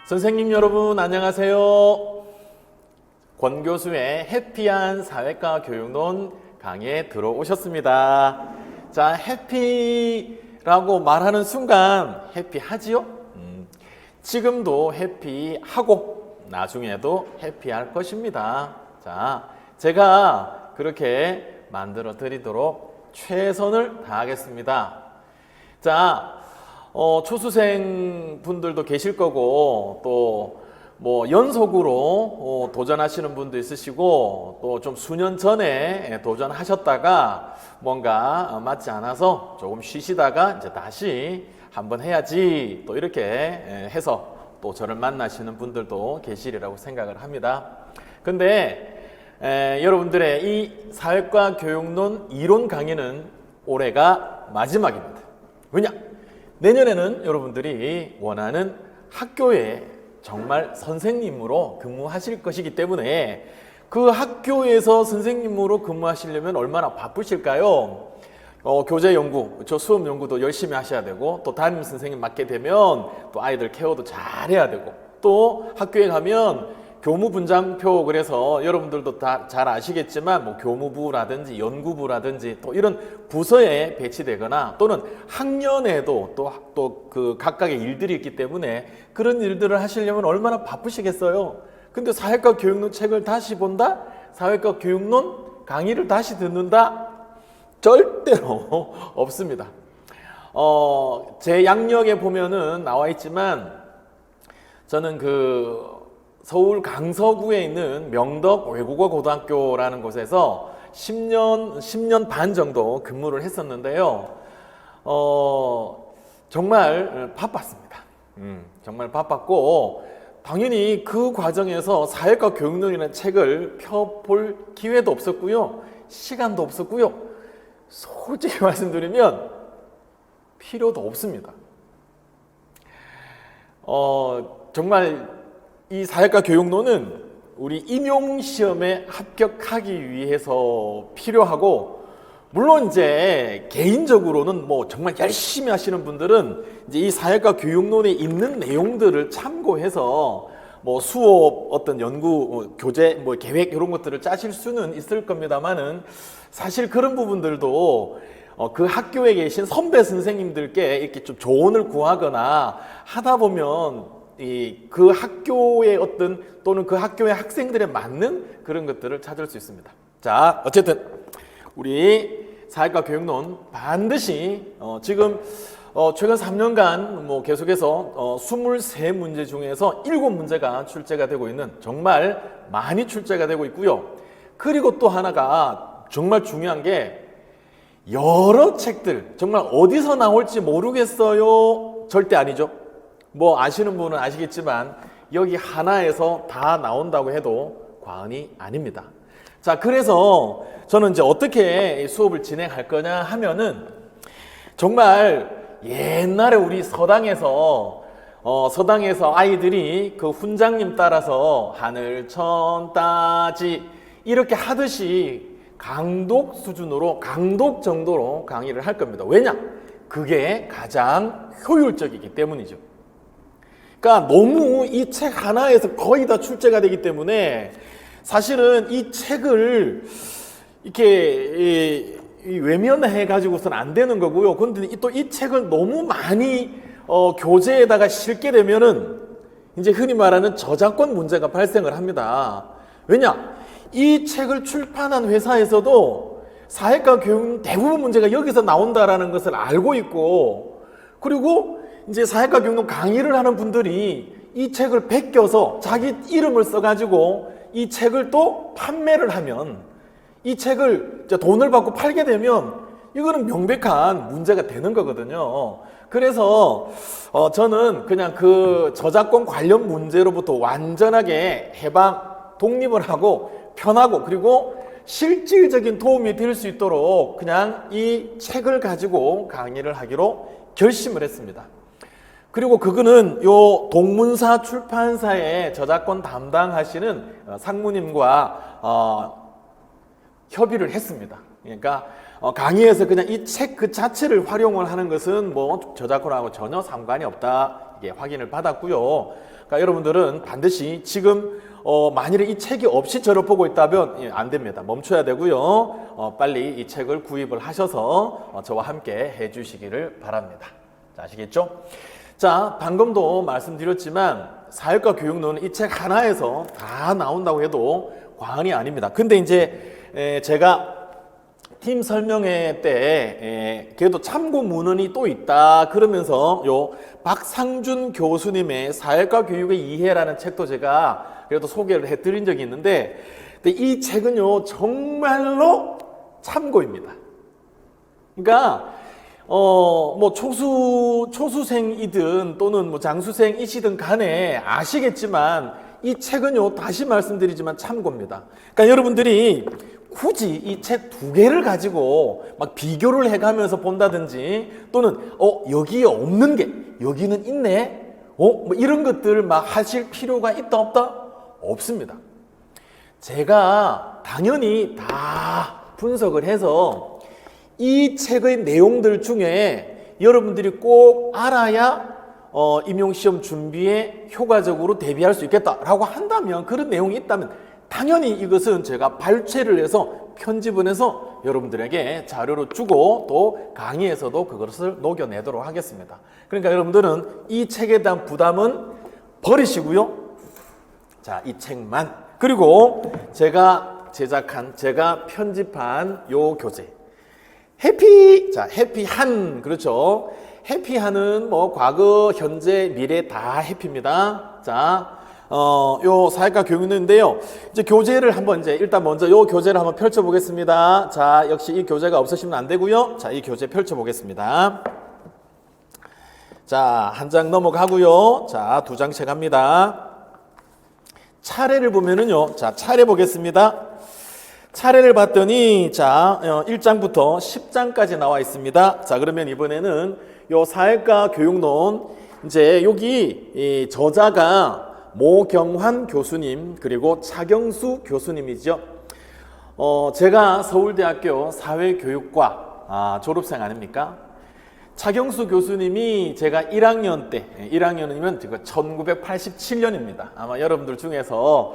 선생님 여러분 안녕하세요. 권 교수의 해피한 사회과 교육론 강의에 들어오셨습니다. 자, 해피라고 말하는 순간 해피하지요? 지금도 해피하고 나중에도 해피할 것입니다. 자, 제가 그렇게 만들어 드리도록 최선을 다하겠습니다. 자, 초수생 분들도 계실 거고 또 뭐 연속으로 도전하시는 분도 있으시고 또 좀 수년 전에 도전하셨다가 뭔가 맞지 않아서 조금 쉬시다가 이제 다시 한번 해야지 또 이렇게 해서 또 저를 만나시는 분들도 계시리라고 생각을 합니다. 근데 여러분들의 이 사회과 교육론 이론 강의는 올해가 마지막입니다. 왜냐? 내년에는 여러분들이 원하는 학교에 정말 선생님으로 근무하실 것이기 때문에 그 학교에서 선생님으로 근무하시려면 얼마나 바쁘실까요? 교재 연구, 수업 연구도 열심히 하셔야 되고 또 담임 선생님 맡게 되면 또 아이들 케어도 잘 해야 되고 또 학교에 가면 교무분장표, 그래서 여러분들도 다 잘 아시겠지만 뭐 교무부라든지 연구부라든지 또 이런 부서에 배치되거나 또는 학년에도 또 그 각각의 일들이 있기 때문에 그런 일들을 하시려면 얼마나 바쁘시겠어요. 근데 사회과 교육론 책을 다시 본다? 사회과 교육론 강의를 다시 듣는다? 절대로 없습니다. 제 양력에 보면은 나와 있지만 저는 서울 강서구에 있는 명덕 외국어 고등학교라는 곳에서 10년 반 정도 근무를 했었는데요. 정말 바빴습니다. 정말 바빴고 당연히 그 과정에서 사회과 교육론이라는 책을 펴볼 기회도 없었고요. 시간도 없었고요. 솔직히 말씀드리면 필요도 없습니다. 정말 이 사회과 교육론은 우리 임용시험에 합격하기 위해서 필요하고, 물론 이제 개인적으로는 뭐 정말 열심히 하시는 분들은 이제 이 사회과 교육론에 있는 내용들을 참고해서 뭐 수업 어떤 연구 교재 뭐 계획 이런 것들을 짜실 수는 있을 겁니다만은 사실 그런 부분들도 그 학교에 계신 선배 선생님들께 이렇게 좀 조언을 구하거나 하다 보면 그 학교의 또는 그 학교의 학생들에 맞는 그런 것들을 찾을 수 있습니다. 자, 어쨌든 우리 사회과 교육론 반드시 지금 최근 3년간 뭐 계속해서 23문제 중에서 7문제가 출제가 되고 있는, 정말 많이 출제가 되고 있고요. 그리고 또 하나가 정말 중요한 게 여러 책들, 정말 어디서 나올지 모르겠어요. 절대 아니죠. 뭐 아시는 분은 아시겠지만 여기 하나에서 다 나온다고 해도 과언이 아닙니다. 자, 그래서 저는 이제 어떻게 수업을 진행할 거냐 하면은 정말 옛날에 우리 서당에서 아이들이 그 훈장님 따라서 하늘 천 따지 이렇게 하듯이 강독 수준으로, 강독 정도로 강의를 할 겁니다. 왜냐? 그게 가장 효율적이기 때문이죠. 그러니까 너무 이 책 하나에서 거의 다 출제가 되기 때문에 사실은 이 책을 이렇게 외면해 가지고서는 안 되는 거고요. 그런데 또 이 책을 너무 많이 교재에다가 실게 되면은 이제 흔히 말하는 저작권 문제가 발생을 합니다. 왜냐? 이 책을 출판한 회사에서도 사회과 교육 대부분 문제가 여기서 나온다라는 것을 알고 있고, 그리고 이제 사회과 교육론 강의를 하는 분들이 이 책을 베껴서 자기 이름을 써가지고 이 책을 또 판매를 하면, 이 책을 이제 돈을 받고 팔게 되면 이거는 명백한 문제가 되는 거거든요. 그래서 저는 그냥 그 저작권 관련 문제로부터 완전하게 독립을 하고 편하고 그리고 실질적인 도움이 될 수 있도록 그냥 이 책을 가지고 강의를 하기로 결심을 했습니다. 그리고 그거는 요 동문사 출판사의 저작권 담당하시는 상무님과 협의를 했습니다. 그러니까 강의에서 그냥 이 책 그 자체를 활용을 하는 것은 뭐 저작권하고 전혀 상관이 없다, 이게 확인을 받았고요. 그러니까 여러분들은 반드시 지금 만일에 이 책이 없이 저를 보고 있다면 안 됩니다. 멈춰야 되고요. 빨리 이 책을 구입을 하셔서 저와 함께 해주시기를 바랍니다. 자, 아시겠죠? 자, 방금도 말씀드렸지만 사회과 교육론은 이 책 하나에서 다 나온다고 해도 과언이 아닙니다. 근데 이제 제가 팀 설명회 때 그래도 참고 문헌이 또 있다 그러면서 요 박상준 교수님의 사회과 교육의 이해라는 책도 제가 그래도 소개를 해드린 적이 있는데, 근데 이 책은요 정말로 참고입니다. 그러니까 뭐 초수생이든 또는 뭐 장수생이시든 간에 아시겠지만 이 책은요 다시 말씀드리지만 참고입니다. 그러니까 여러분들이 굳이 이 책 두 개를 가지고 막 비교를 해가면서 본다든지 또는 여기에 없는 게 여기는 있네 뭐 이런 것들을 막 하실 필요가 있다 없다? 없습니다. 제가 당연히 다 분석을 해서 이 책의 내용들 중에 여러분들이 꼭 알아야 임용시험 준비에 효과적으로 대비할 수 있겠다라고 한다면, 그런 내용이 있다면 당연히 이것은 제가 발췌를 해서 편집을 해서 여러분들에게 자료로 주고 또 강의에서도 그것을 녹여내도록 하겠습니다. 그러니까 여러분들은 이 책에 대한 부담은 버리시고요. 자, 이 책만, 그리고 제가 편집한 요 교재 해피한, 그렇죠. 해피한은 뭐 과거, 현재, 미래 다 해피입니다. 자, 요 사회과 교육인데요. 이제 교재를 한번 일단 먼저 요 교재를 한번 펼쳐 보겠습니다. 자, 역시 이 교재가 없으시면 안 되고요. 자, 이 교재 펼쳐 보겠습니다. 자, 한 장 넘어가고요. 자, 두 장씩 합니다. 차례를 보면은요. 자, 차례 보겠습니다. 차례를 봤더니 자, 1장부터 10장까지 나와 있습니다. 자, 그러면 이번에는 요 사회과 교육론, 이제 여기 이 저자가 모경환 교수님 그리고 차경수 교수님이죠. 제가 서울대학교 사회교육과 졸업생 아닙니까? 차경수 교수님이 제가 1학년 때, 1학년이면 1987년입니다. 아마 여러분들 중에서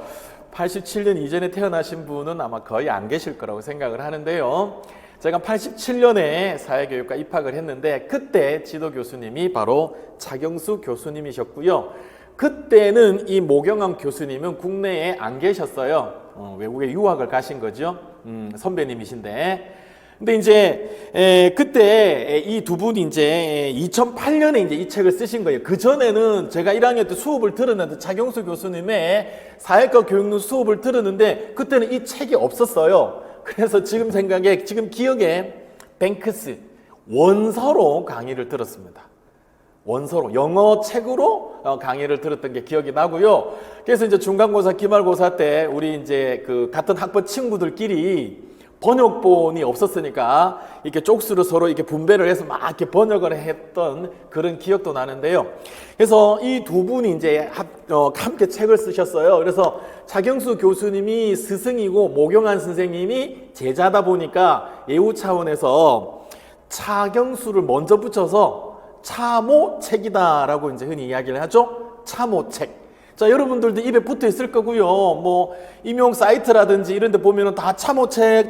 87년 이전에 태어나신 분은 아마 거의 안 계실 거라고 생각을 하는데요. 제가 87년에 사회교육과 입학을 했는데 그때 지도 교수님이 바로 차경수 교수님이셨고요. 그때는 이 모경환 교수님은 국내에 안 계셨어요. 외국에 유학을 가신 거죠. 선배님이신데. 근데 이제 그때 이 두 분이 이제 2008년에 이제 이 책을 쓰신 거예요. 그 전에는 제가 1학년 때 수업을 들었는데 차경수 교수님의 사회과 교육론 수업을 들었는데 그때는 이 책이 없었어요. 그래서 지금 기억에 뱅크스 원서로 강의를 들었습니다. 원서로 영어 책으로 강의를 들었던 게 기억이 나고요. 그래서 이제 중간고사, 기말고사 때 우리 이제 그 같은 학번 친구들끼리 번역본이 없었으니까 이렇게 쪽수로 서로 이렇게 분배를 해서 막 이렇게 번역을 했던 그런 기억도 나는데요. 그래서 이 두 분이 이제 함께 책을 쓰셨어요. 그래서 차경수 교수님이 스승이고 모경환 선생님이 제자다 보니까 예우 차원에서 차경수를 먼저 붙여서 차모책이다라고 이제 흔히 이야기를 하죠. 차모책. 자, 여러분들도 입에 붙어 있을 거고요. 뭐 임용 사이트라든지 이런 데 보면은 다 차모책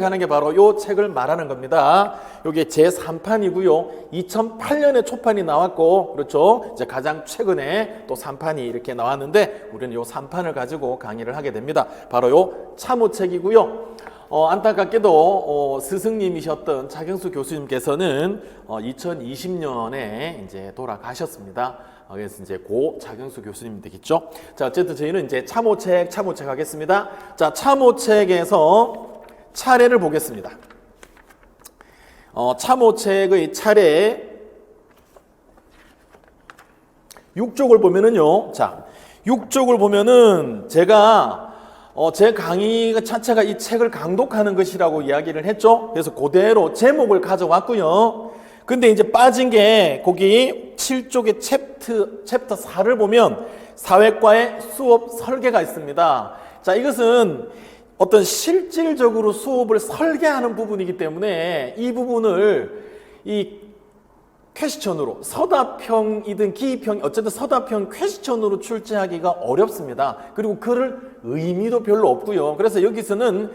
하는 게 바로 요 책을 말하는 겁니다. 요게 제3판이고요. 2008년에 초판이 나왔고, 그렇죠. 이제 가장 최근에 또 3판이 이렇게 나왔는데 우리는 요 3판을 가지고 강의를 하게 됩니다. 바로 요 차모책이고요. 안타깝게도 스승님이셨던 차경수 교수님께서는 2020년에 이제 돌아가셨습니다. 그래서 이제 고 차경수 교수님 되겠죠. 자, 어쨌든 저희는 이제 차모책 하겠습니다. 자, 차모책에서 차례를 보겠습니다. 차모책의 차례 6쪽을 보면은요. 자, 6쪽을 보면은 제가 제 강의가 자체가 이 책을 강독하는 것이라고 이야기를 했죠. 그래서 그대로 제목을 가져왔고요. 근데 이제 빠진 게 거기 7쪽의 챕터 4를 보면 사회과의 수업 설계가 있습니다. 자, 이것은 어떤 실질적으로 수업을 설계하는 부분이기 때문에 이 부분을 퀘스천으로 서답형이든 기입형 어쨌든 서답형 퀘스천으로 출제하기가 어렵습니다. 그리고 그럴 의미도 별로 없고요. 그래서 여기서는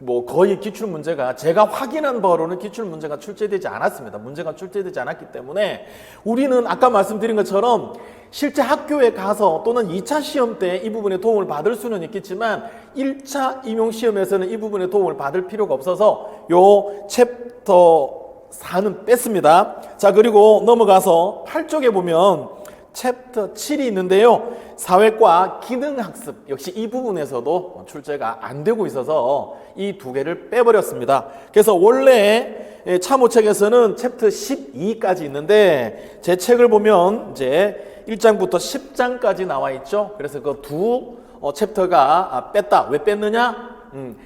뭐 거의 기출문제가 제가 확인한 바로는 기출문제가 출제되지 않았습니다. 문제가 출제되지 않았기 때문에 우리는 아까 말씀드린 것처럼 실제 학교에 가서 또는 2차 시험 때 이 부분에 도움을 받을 수는 있겠지만 1차 임용시험에서는 이 부분에 도움을 받을 필요가 없어서 요 챕터 4는 뺐습니다. 자, 그리고 넘어가서 8쪽에 보면 챕터 7이 있는데요. 사회과 기능학습 역시 이 부분에서도 출제가 안 되고 있어서 이 두 개를 빼버렸습니다. 그래서 원래 참호책에서는 챕터 12까지 있는데 제 책을 보면 이제 1장부터 10장까지 나와 있죠. 그래서 그 두 챕터가 뺐다. 왜 뺐느냐?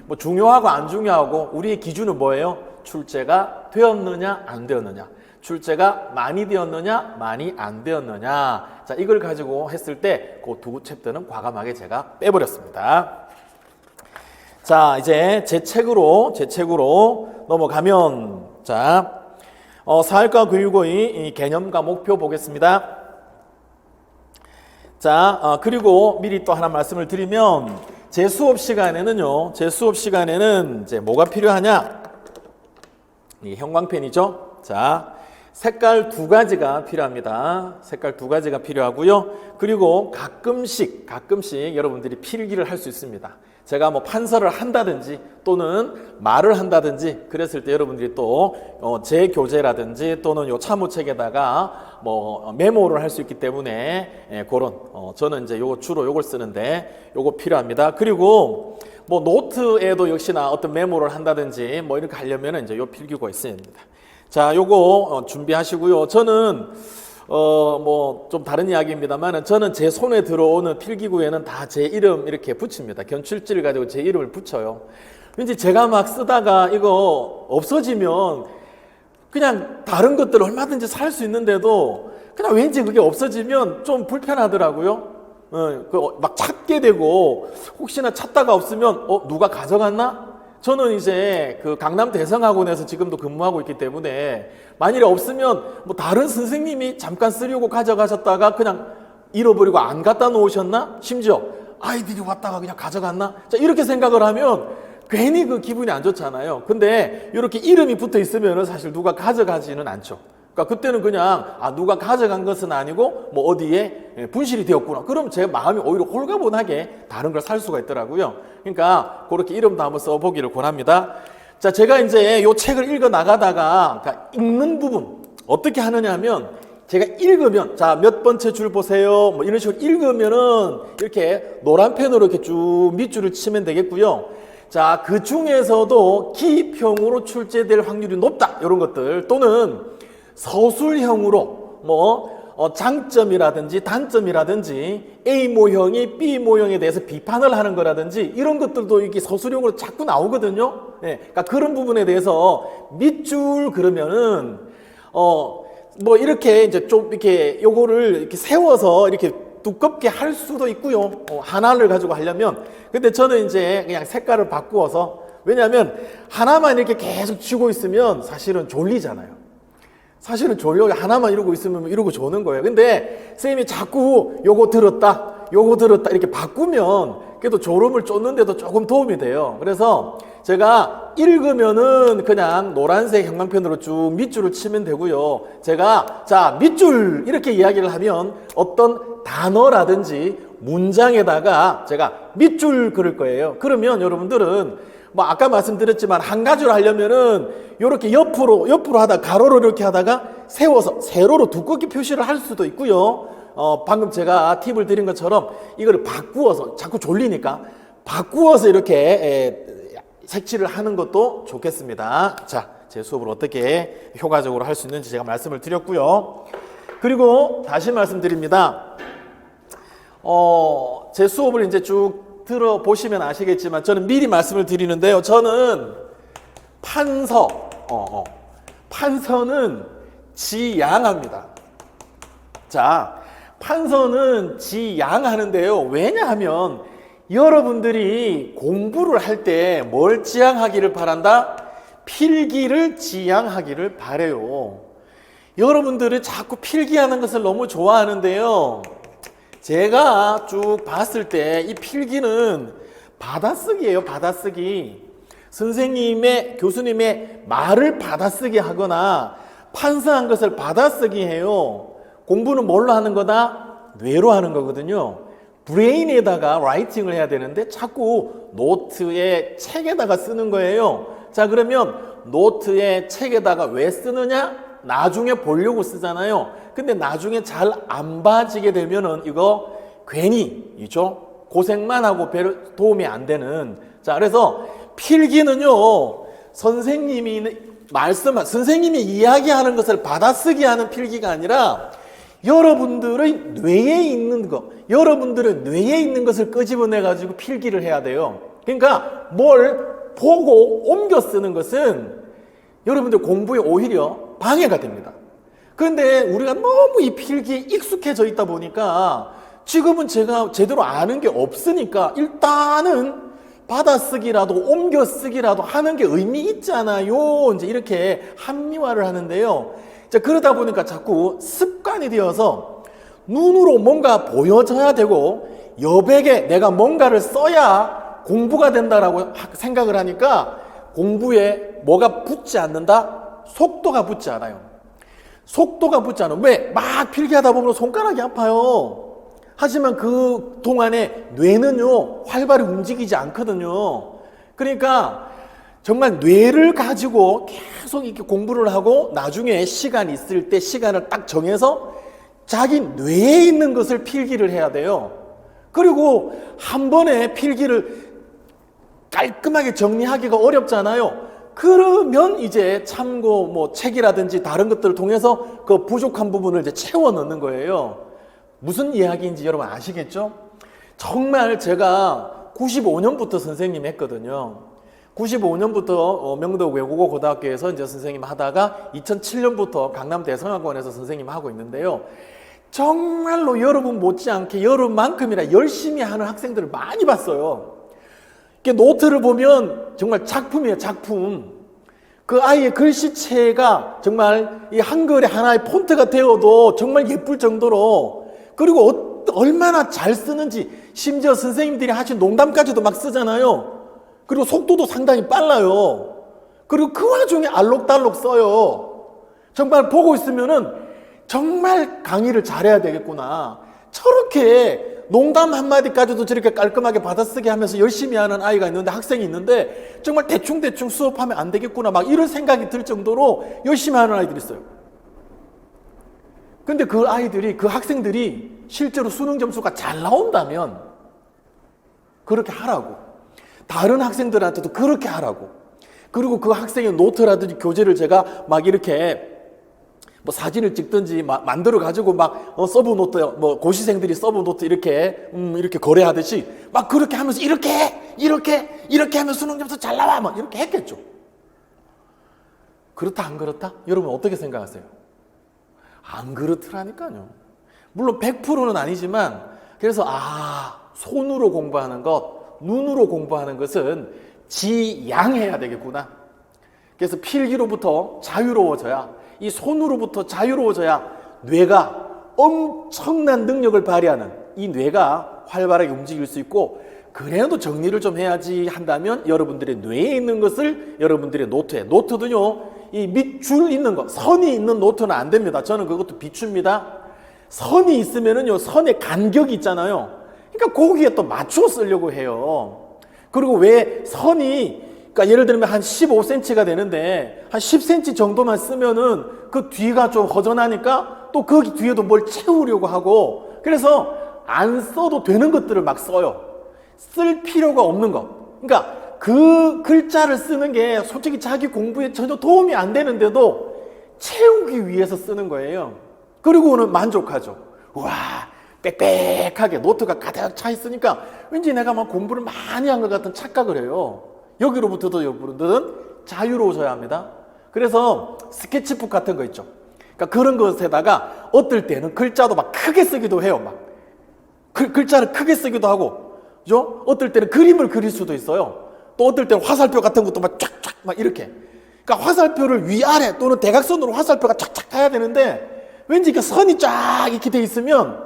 뭐 중요하고 안 중요하고 우리의 기준은 뭐예요? 출제가 되었느냐 안 되었느냐, 출제가 많이 되었느냐 많이 안 되었느냐. 자, 이걸 가지고 했을 때 그 두 챕터는 과감하게 제가 빼버렸습니다. 자, 이제 제 책으로 넘어가면 자, 사회과 교육의 개념과 목표 보겠습니다. 자, 그리고 미리 또 하나 말씀을 드리면 제 수업 시간에는 이제 뭐가 필요하냐? 이 형광펜이죠. 자, 색깔 두 가지가 필요합니다. 색깔 두 가지가 필요하고요. 그리고 가끔씩 여러분들이 필기를 할 수 있습니다. 제가 뭐 판서를 한다든지 또는 말을 한다든지 그랬을 때 여러분들이 또 제 교재라든지 또는 요 참호책에다가 뭐 메모를 할 수 있기 때문에 그런 저는 이제 요거 주로 요걸 쓰는데 요거 필요합니다. 그리고 뭐 노트에도 역시나 어떤 메모를 한다든지 뭐 이렇게 하려면 이제 요 필기구가 있습니다. 자, 요거 준비하시고요. 저는 뭐 좀 다른 이야기입니다만 저는 제 손에 들어오는 필기구에는 다 제 이름 이렇게 붙입니다. 견출지를 가지고 제 이름을 붙여요. 왠지 제가 막 쓰다가 이거 없어지면 그냥 다른 것들 얼마든지 살 수 있는데도 그냥 왠지 그게 없어지면 좀 불편하더라고요. 막 찾게 되고 혹시나 찾다가 없으면 누가 가져갔나? 저는 이제 그 강남 대성학원에서 지금도 근무하고 있기 때문에 만일에 없으면 뭐 다른 선생님이 잠깐 쓰려고 가져가셨다가 그냥 잃어버리고 안 갖다 놓으셨나? 심지어 아이들이 왔다가 그냥 가져갔나? 자, 이렇게 생각을 하면 괜히 그 기분이 안 좋잖아요. 근데 이렇게 이름이 붙어 있으면 사실 누가 가져가지는 않죠. 그러니까 그때는 그냥 누가 가져간 것은 아니고 뭐 어디에 분실이 되었구나. 그럼 제 마음이 오히려 홀가분하게 다른 걸 살 수가 있더라고요. 그러니까 그렇게 이름도 한번 써보기를 권합니다. 자, 제가 이제 이 책을 읽어 나가다가 그러니까 읽는 부분 어떻게 하느냐 하면 제가 읽으면 자, 몇 번째 줄 보세요. 뭐 이런 식으로 읽으면은 이렇게 노란 펜으로 이렇게 쭉 밑줄을 치면 되겠고요. 자, 그 중에서도 기입형으로 출제될 확률이 높다. 이런 것들 또는 서술형으로 뭐 장점이라든지 단점이라든지 A 모형이 B 모형에 대해서 비판을 하는 거라든지 이런 것들도 이게 서술형으로 자꾸 나오거든요. 네, 그러니까 그런 부분에 대해서 밑줄 그러면은 뭐 이렇게 이제 좀 이렇게 요거를 이렇게 세워서 이렇게 두껍게 할 수도 있고요. 하나를 가지고 하려면 근데 저는 이제 그냥 색깔을 바꾸어서 왜냐하면 하나만 이렇게 계속 쥐고 있으면 사실은 졸리잖아요. 사실은 졸려 하나만 이러고 있으면 이러고 조는 거예요. 근데 선생님이 자꾸 요거 들었다 이렇게 바꾸면 그래도 졸음을 쫓는데도 조금 도움이 돼요. 그래서 제가 읽으면은 그냥 노란색 형광펜으로 쭉 밑줄을 치면 되고요. 제가 자 밑줄 이렇게 이야기를 하면 어떤 단어라든지 문장에다가 제가 밑줄 그릴 거예요. 그러면 여러분들은 뭐 아까 말씀드렸지만 한 가지로 하려면은 이렇게 옆으로 하다 가로로 이렇게 하다가 세워서 세로로 두껍게 표시를 할 수도 있고요. 방금 제가 팁을 드린 것처럼 이거를 바꾸어서 자꾸 졸리니까 바꾸어서 이렇게 색칠을 하는 것도 좋겠습니다. 자, 제 수업을 어떻게 효과적으로 할 수 있는지 제가 말씀을 드렸고요. 그리고 다시 말씀드립니다. 제 수업을 이제 쭉 들어보시면 아시겠지만 저는 미리 말씀을 드리는데요. 저는 판서는 지양합니다. 자, 판서는 지양하는데요. 왜냐하면 여러분들이 공부를 할 때 뭘 지양하기를 바란다? 필기를 지양하기를 바래요. 여러분들이 자꾸 필기하는 것을 너무 좋아하는데요. 제가 쭉 봤을 때 이 필기는 받아쓰기예요. 받아쓰기. 선생님의, 교수님의 말을 받아쓰기 하거나 판서한 것을 받아쓰기 해요. 공부는 뭘로 하는 거다? 뇌로 하는 거거든요. 브레인에다가 라이팅을 해야 되는데 자꾸 노트에 책에다가 쓰는 거예요. 자, 그러면 노트에 책에다가 왜 쓰느냐? 나중에 보려고 쓰잖아요. 근데 나중에 잘 안 봐지게 되면은 이거 괜히 이죠? 고생만 하고 별 도움이 안 되는. 자, 그래서 필기는요, 선생님이 이야기하는 것을 받아쓰기 하는 필기가 아니라 여러분들의 뇌에 있는 거, 여러분들의 뇌에 있는 것을 끄집어내 가지고 필기를 해야 돼요. 그러니까 뭘 보고 옮겨 쓰는 것은 여러분들 공부에 오히려 방해가 됩니다. 그런데 우리가 너무 이 필기에 익숙해져 있다 보니까 지금은 제가 제대로 아는 게 없으니까 일단은 받아쓰기라도 옮겨쓰기라도 하는 게 의미 있잖아요. 이제 이렇게 합리화를 하는데요. 자, 그러다 보니까 자꾸 습관이 되어서 눈으로 뭔가 보여져야 되고 여백에 내가 뭔가를 써야 공부가 된다라고 생각을 하니까 공부에 뭐가 붙지 않는다? 속도가 붙지 않아요. 속도가 붙지 않아요. 왜? 막 필기하다 보면 손가락이 아파요. 하지만 그 동안에 뇌는요, 활발히 움직이지 않거든요. 그러니까 정말 뇌를 가지고 계속 이렇게 공부를 하고 나중에 시간 있을 때 시간을 딱 정해서 자기 뇌에 있는 것을 필기를 해야 돼요. 그리고 한 번에 필기를 깔끔하게 정리하기가 어렵잖아요. 그러면 이제 참고 뭐 책이라든지 다른 것들을 통해서 그 부족한 부분을 이제 채워 넣는 거예요. 무슨 이야기인지 여러분 아시겠죠? 정말 제가 95년부터 선생님 했거든요. 95년부터 명도 외국어 고등학교에서 이제 선생님 하다가 2007년부터 강남 대성악원에서 선생님 하고 있는데요. 정말로 여러분 못지않게 여러분만큼이나 열심히 하는 학생들을 많이 봤어요. 노트를 보면 정말 작품이에요, 작품. 그 아이의 글씨체가 정말 이 한글의 하나의 폰트가 되어도 정말 예쁠 정도로, 그리고 얼마나 잘 쓰는지, 심지어 선생님들이 하신 농담까지도 막 쓰잖아요. 그리고 속도도 상당히 빨라요. 그리고 그 와중에 알록달록 써요. 정말 보고 있으면은 정말 강의를 잘해야 되겠구나. 저렇게 농담 한마디까지도 저렇게 깔끔하게 받아쓰기 하면서 열심히 하는 아이가 있는데, 학생이 있는데 정말 대충대충 수업하면 안 되겠구나 막 이런 생각이 들 정도로 열심히 하는 아이들이 있어요. 근데 그 아이들이, 그 학생들이 실제로 수능 점수가 잘 나온다면 그렇게 하라고, 다른 학생들한테도 그렇게 하라고. 그리고 그 학생의 노트라든지 교재를 제가 막 이렇게 뭐 사진을 찍든지 만들어 가지고 막 서브 노트, 뭐 고시생들이 서브 노트 이렇게 거래하듯이 막 그렇게 하면서 이렇게 하면 수능 점수 잘 나와 막 이렇게 했겠죠. 그렇다 안 그렇다? 여러분 어떻게 생각하세요? 안 그렇더라니까요. 물론 100%는 아니지만, 그래서 손으로 공부하는 것, 눈으로 공부하는 것은 지양해야 되겠구나. 그래서 필기로부터 자유로워져야, 이 손으로부터 자유로워져야 뇌가 엄청난 능력을 발휘하는 이 뇌가 활발하게 움직일 수 있고, 그래도 정리를 좀 해야지 한다면 여러분들의 뇌에 있는 것을 여러분들의 노트에, 노트도요 이 밑줄 있는 거, 선이 있는 노트는 안 됩니다. 저는 그것도 비춥니다. 선이 있으면은요, 선의 간격이 있잖아요. 그러니까 거기에 또 맞춰 쓰려고 해요. 그리고 왜 선이, 그러니까 예를 들면 한 15cm가 되는데 한 10cm 정도만 쓰면은 그 뒤가 좀 허전하니까 또 거기 뒤에도 뭘 채우려고 하고, 그래서 안 써도 되는 것들을 막 써요. 쓸 필요가 없는 거. 그러니까 그 글자를 쓰는 게 솔직히 자기 공부에 전혀 도움이 안 되는데도 채우기 위해서 쓰는 거예요. 그리고는 만족하죠. 와, 빽빽하게 노트가 가득 차 있으니까 왠지 내가 막 공부를 많이 한 것 같은 착각을 해요. 여기로부터도 여러분들은 자유로워져야 합니다. 그래서 스케치북 같은 거 있죠. 그러니까 그런 것에다가 어떨 때는 글자도 막 크게 쓰기도 해요. 막 글자를 크게 쓰기도 하고, 그죠? 어떨 때는 그림을 그릴 수도 있어요. 또 어떨 때는 화살표 같은 것도 막 쫙쫙 막 이렇게. 그러니까 화살표를 위아래 또는 대각선으로 화살표가 착착 가야 되는데 왠지 그 선이 쫙 이렇게 돼 있으면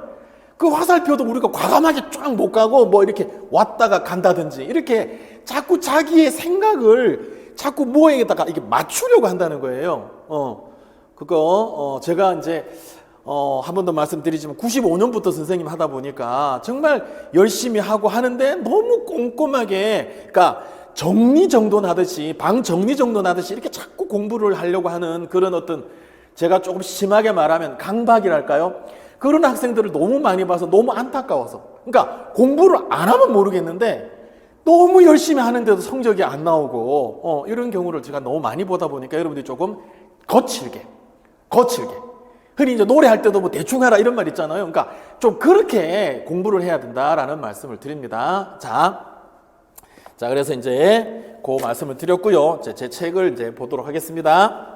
그 화살표도 우리가 과감하게 쫙 못 가고 뭐 이렇게 왔다가 간다든지 이렇게 자꾸 자기의 생각을 자꾸 뭐에다가 이렇게 맞추려고 한다는 거예요. 제가 이제 한 번 더 말씀드리지만 95년부터 선생님 하다 보니까 정말 열심히 하고 하는데 너무 꼼꼼하게, 그러니까 정리정돈하듯이 방 정리정돈하듯이 이렇게 자꾸 공부를 하려고 하는 그런 어떤, 제가 조금 심하게 말하면 강박이랄까요? 그런 학생들을 너무 많이 봐서 너무 안타까워서, 그러니까 공부를 안 하면 모르겠는데 너무 열심히 하는데도 성적이 안 나오고 이런 경우를 제가 너무 많이 보다 보니까 여러분들이 조금 거칠게 흔히 이제 노래할 때도 뭐 대충 하라 이런 말 있잖아요. 그러니까 좀 그렇게 공부를 해야 된다라는 말씀을 드립니다. 자, 그래서 이제 그 말씀을 드렸고요. 제 책을 이제 보도록 하겠습니다.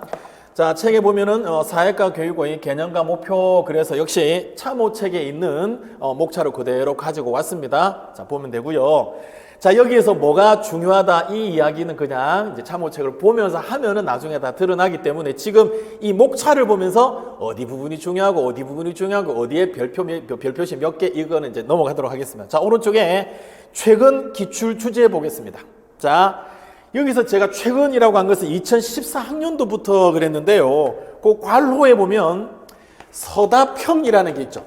자, 책에 보면은 사회과 교육의 개념과 목표, 그래서 역시 참호책에 있는 목차를 그대로 가지고 왔습니다. 자, 보면 되고요. 자, 여기에서 뭐가 중요하다, 이 이야기는 그냥 이제 참호책을 보면서 하면은 나중에 다 드러나기 때문에 지금 이 목차를 보면서 어디 부분이 중요하고 어디에 별표시 몇 개, 이거는 이제 넘어가도록 하겠습니다. 자, 오른쪽에 최근 기출 주제 보겠습니다. 자, 여기서 제가 최근이라고 한 것은 2014학년도부터 그랬는데요. 그 괄호에 보면 서다평이라는 게 있죠.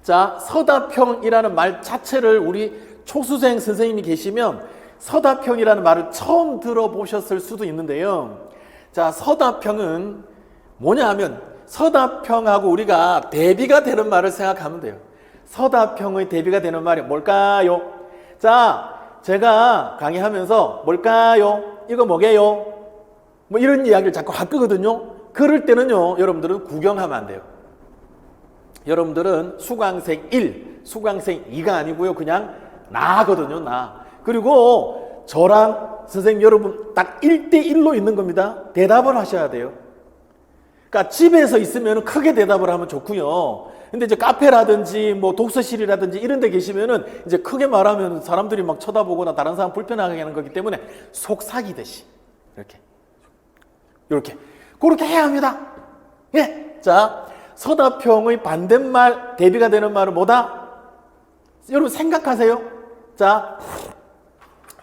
자, 서다평이라는 말 자체를 우리 초수생 선생님이 계시면 서다평이라는 말을 처음 들어보셨을 수도 있는데요. 자, 서다평은 뭐냐 하면 서다평하고 우리가 대비가 되는 말을 생각하면 돼요. 서다평의 대비가 되는 말이 뭘까요? 자, 제가 강의하면서 뭘까요? 이거 뭐게요? 뭐 이런 이야기를 자꾸 할 거거든요. 그럴 때는요, 여러분들은 구경하면 안 돼요. 여러분들은 수강생 1, 수강생 2가 아니고요. 그냥 나거든요. 나. 그리고 저랑 선생님 여러분 딱 1대1로 있는 겁니다. 대답을 하셔야 돼요. 그러니까 집에서 있으면 크게 대답을 하면 좋고요. 근데 이제 카페라든지 뭐 독서실이라든지 이런 데 계시면은 이제 크게 말하면 사람들이 막 쳐다보거나 다른 사람 불편하게 하는 거기 때문에 속삭이듯이 이렇게 그렇게 해야 합니다. 예. 자, 서다평의 반대말, 대비가 되는 말은 뭐다? 여러분 생각하세요. 자,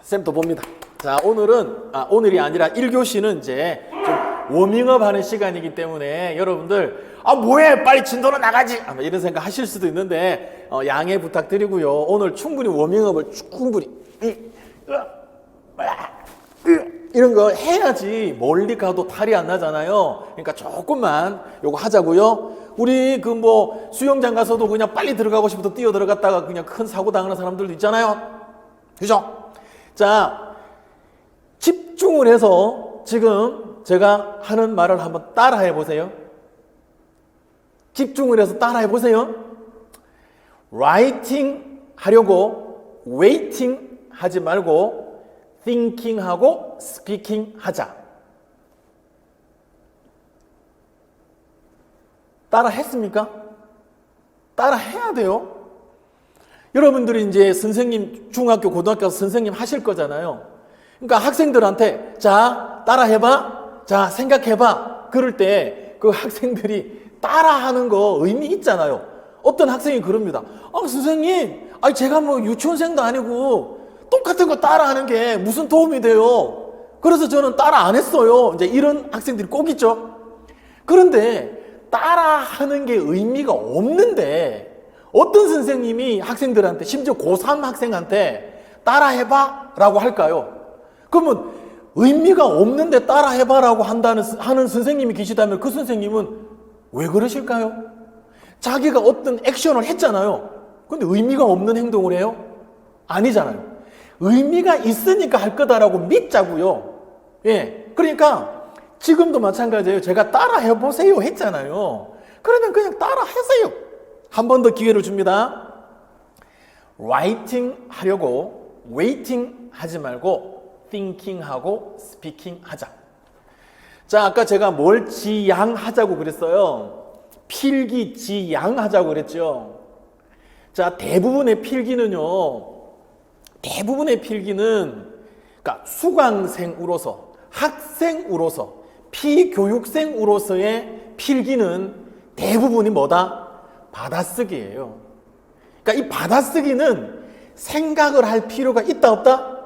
쌤 또 봅니다. 자, 오늘이 아니라 1교시는 이제 좀 워밍업 하는 시간이기 때문에 여러분들 뭐해 빨리 진도로 나가지 아마 이런 생각 하실 수도 있는데 양해 부탁드리고요. 오늘 충분히 워밍업을 이런 거 해야지 멀리 가도 탈이 안 나잖아요. 그러니까 조금만 요거 하자고요. 우리 그 뭐 수영장 가서도 그냥 빨리 들어가고 싶어서 뛰어 들어갔다가 그냥 큰 사고 당하는 사람들도 있잖아요. 그죠? 자, 집중을 해서 지금 제가 하는 말을 한번 따라해 보세요. 집중을 해서 따라해 보세요. writing 하려고 waiting 하지 말고 thinking 하고 speaking 하자. 따라 했습니까? 따라 해야 돼요. 여러분들이 이제 선생님, 중학교, 고등학교 선생님 하실 거잖아요. 그러니까 학생들한테 자, 따라 해봐. 자, 생각해봐. 그럴 때 그 학생들이 따라하는 거 의미 있잖아요. 어떤 학생이 그럽니다. 선생님, 제가 뭐 유치원생도 아니고 똑같은 거 따라하는 게 무슨 도움이 돼요? 그래서 저는 따라 안 했어요. 이제 이런 학생들이 꼭 있죠. 그런데 따라하는 게 의미가 없는데 어떤 선생님이 학생들한테, 심지어 고3 학생한테 따라해봐 라고 할까요? 그러면 의미가 없는데 따라해봐라고 하는 선생님이 계시다면 그 선생님은 왜 그러실까요? 자기가 어떤 액션을 했잖아요. 근데 의미가 없는 행동을 해요? 아니잖아요. 의미가 있으니까 할 거다라고 믿자고요. 예. 그러니까 지금도 마찬가지예요. 제가 따라해보세요 했잖아요. 그러면 그냥 따라하세요. 한 번 더 기회를 줍니다. writing 하려고 waiting 하지 말고 thinking 하고 speaking 하자. 자, 아까 제가 뭘 지양하자고 그랬어요. 필기지양하자고 그랬죠. 자, 대부분의 필기는 그러니까 수강생으로서, 학생으로서, 피교육생으로서의 필기는 대부분이 뭐다? 받아쓰기예요. 그러니까 이 받아쓰기는 생각을 할 필요가 있다 없다?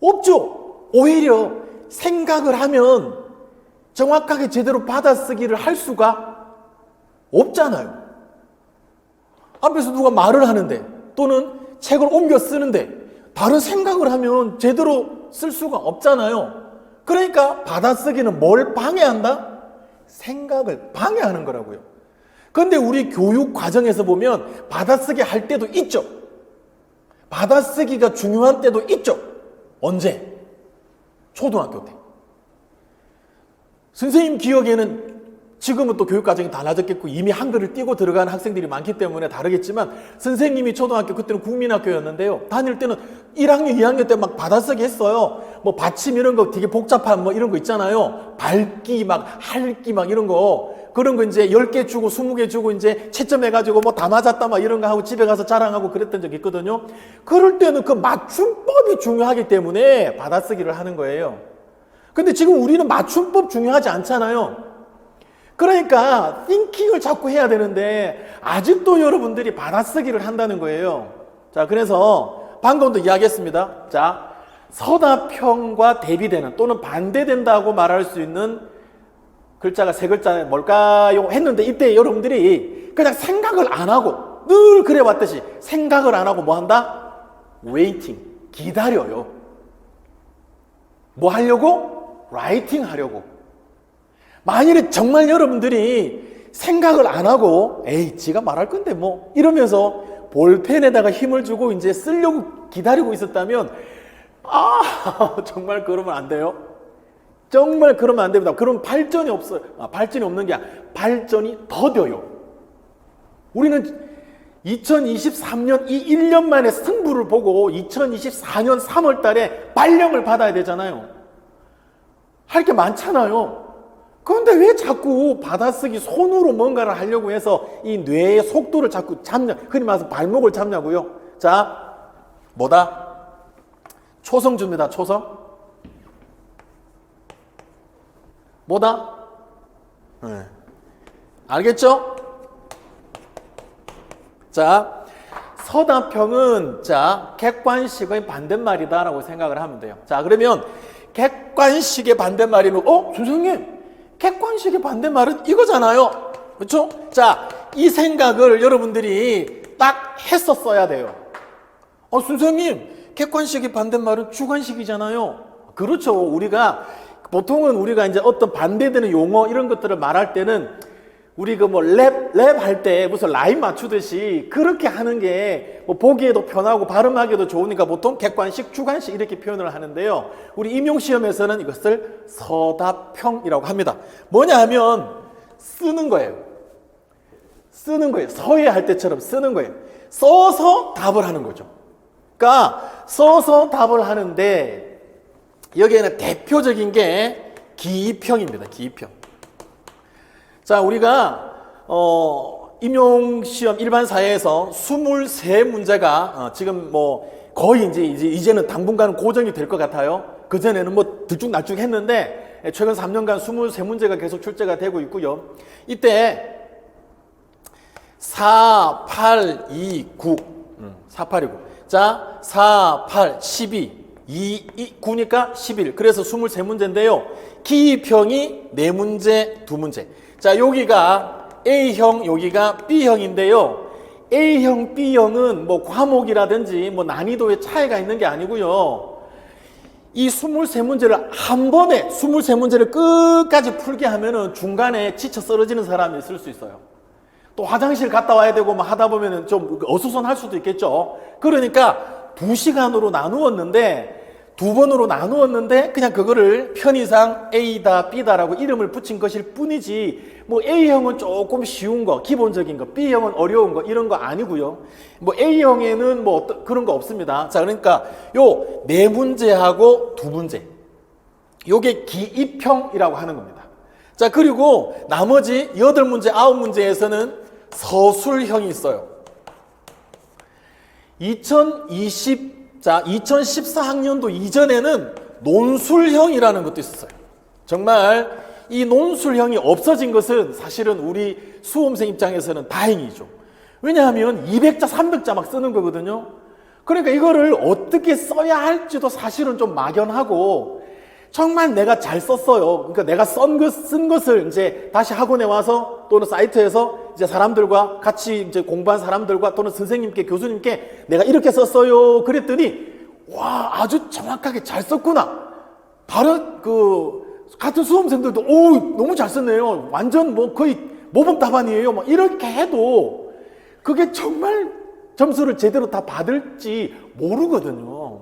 없죠. 오히려 생각을 하면 정확하게 제대로 받아쓰기를 할 수가 없잖아요. 앞에서 누가 말을 하는데 또는 책을 옮겨 쓰는데 다른 생각을 하면 제대로 쓸 수가 없잖아요. 그러니까 받아쓰기는 뭘 방해한다? 생각을 방해하는 거라고요. 그런데 우리 교육 과정에서 보면 받아쓰기 할 때도 있죠. 받아쓰기가 중요한 때도 있죠. 언제? 초등학교 때. 선생님 기억에는 지금은 또 교육과정이 달라졌겠고 이미 한글을 띄고 들어가는 학생들이 많기 때문에 다르겠지만 선생님이 초등학교 그때는 국민학교였는데요. 다닐 때는 1학년, 2학년 때 막 받아쓰기 했어요. 뭐 받침 이런 거 되게 복잡한 뭐 이런 거 있잖아요. 밝기 막 할기 막 이런 거. 그런 거 이제 10개 주고 20개 주고 이제 채점해가지고 뭐 다 맞았다 막 이런 거 하고 집에 가서 자랑하고 그랬던 적이 있거든요. 그럴 때는 그 맞춤법이 중요하기 때문에 받아쓰기를 하는 거예요. 근데 지금 우리는 맞춤법 중요하지 않잖아요. 그러니까 띵킹을 자꾸 해야 되는데 아직도 여러분들이 받아쓰기를 한다는 거예요. 자, 그래서 방금도 이야기했습니다. 자, 서답형과 대비되는 또는 반대된다고 말할 수 있는 글자가 세 글자 뭘까요? 했는데 이때 여러분들이 그냥 생각을 안 하고 늘 그래왔듯이 생각을 안 하고 뭐 한다? 웨이팅, 기다려요. 뭐 하려고? 라이팅 하려고. 만일에 정말 여러분들이 생각을 안 하고 에이 지가 말할 건데 뭐 이러면서 볼펜에다가 힘을 주고 이제 쓰려고 기다리고 있었다면 정말 그러면 안 돼요. 정말 그러면 안 됩니다. 그럼 발전이 없어요. 발전이 없는 게 아니라 발전이 더뎌요. 우리는 2023년 이 1년 만에 승부를 보고 2024년 3월 달에 발령을 받아야 되잖아요. 할 게 많잖아요. 그런데 왜 자꾸 받아쓰기 손으로 뭔가를 하려고 해서 이 뇌의 속도를 자꾸 잡냐, 흔히 말해서 발목을 잡냐고요. 자, 뭐다? 초성 줍니다. 초성. 뭐다? 네. 알겠죠? 자, 서답형은 자, 객관식의 반대말이다라고 생각을 하면 돼요. 자, 그러면 객관식의 반대말이면 선생님 객관식의 반대말은 이거잖아요. 그렇죠? 자, 이 생각을 여러분들이 딱 했었어야 돼요. 선생님 객관식의 반대말은 주관식이잖아요. 그렇죠. 보통은 우리가 이제 어떤 반대되는 용어 이런 것들을 말할 때는 우리 랩 할 때 무슨 라인 맞추듯이 그렇게 하는 게 뭐 보기에도 편하고 발음하기도 좋으니까 보통 객관식, 주관식 이렇게 표현을 하는데요. 우리 임용시험에서는 이것을 서답형이라고 합니다. 뭐냐 하면 쓰는 거예요. 쓰는 거예요. 서예할 때처럼 쓰는 거예요. 써서 답을 하는 거죠. 그러니까 써서 답을 하는데 여기에는 대표적인 게 기입형입니다. 기입형. 자, 우리가 임용시험 일반사회에서 23문제가 지금 뭐 거의 이제는 당분간은 고정이 될 것 같아요. 그전에는 뭐 들쭉날쭉 했는데 최근 3년간 23문제가 계속 출제가 되고 있고요. 이때 4, 8, 2, 9 4, 8, 2, 9 자, 4, 8, 12 9니까 11 그래서 23문제인데요. 기입형이 4문제, 2문제. 자, 여기가 A형, 여기가 B형인데요. A형, B형은 뭐 과목이라든지 뭐 난이도의 차이가 있는 게 아니고요. 이 23문제를 한 번에 23문제를 끝까지 풀게 하면은 중간에 지쳐 쓰러지는 사람이 있을 수 있어요. 또 화장실 갔다 와야 되고 뭐 하다 보면은 좀 어수선할 수도 있겠죠. 그러니까 2시간으로 나누었는데 2번으로 나누었는데 그냥 그거를 편의상 A다 B다라고 이름을 붙인 것일 뿐이지 뭐 A형은 조금 쉬운 거 기본적인 거 B형은 어려운 거 이런 거 아니고요. 뭐 A형에는 뭐 그런 거 없습니다. 자, 그러니까 요 4문제하고 2문제 요게 기입형이라고 하는 겁니다. 자, 그리고 나머지 8문제 9문제에서는 서술형이 있어요. 자, 2014학년도 이전에는 논술형이라는 것도 있었어요. 정말 이 논술형이 없어진 것은 사실은 우리 수험생 입장에서는 다행이죠. 왜냐하면 200자, 300자 막 쓰는 거거든요. 그러니까 이거를 어떻게 써야 할지도 사실은 좀 막연하고, 정말 내가 잘 썼어요. 그러니까 내가 쓴 것을 이제 다시 학원에 와서 또는 사이트에서 이제 사람들과 같이 이제 공부한 사람들과 또는 선생님께, 교수님께 내가 이렇게 썼어요. 그랬더니, 와, 아주 정확하게 잘 썼구나. 다른 같은 수험생들도, 오, 너무 잘 썼네요. 완전 뭐 거의 모범 답안이에요. 막 이렇게 해도 그게 정말 점수를 제대로 다 받을지 모르거든요.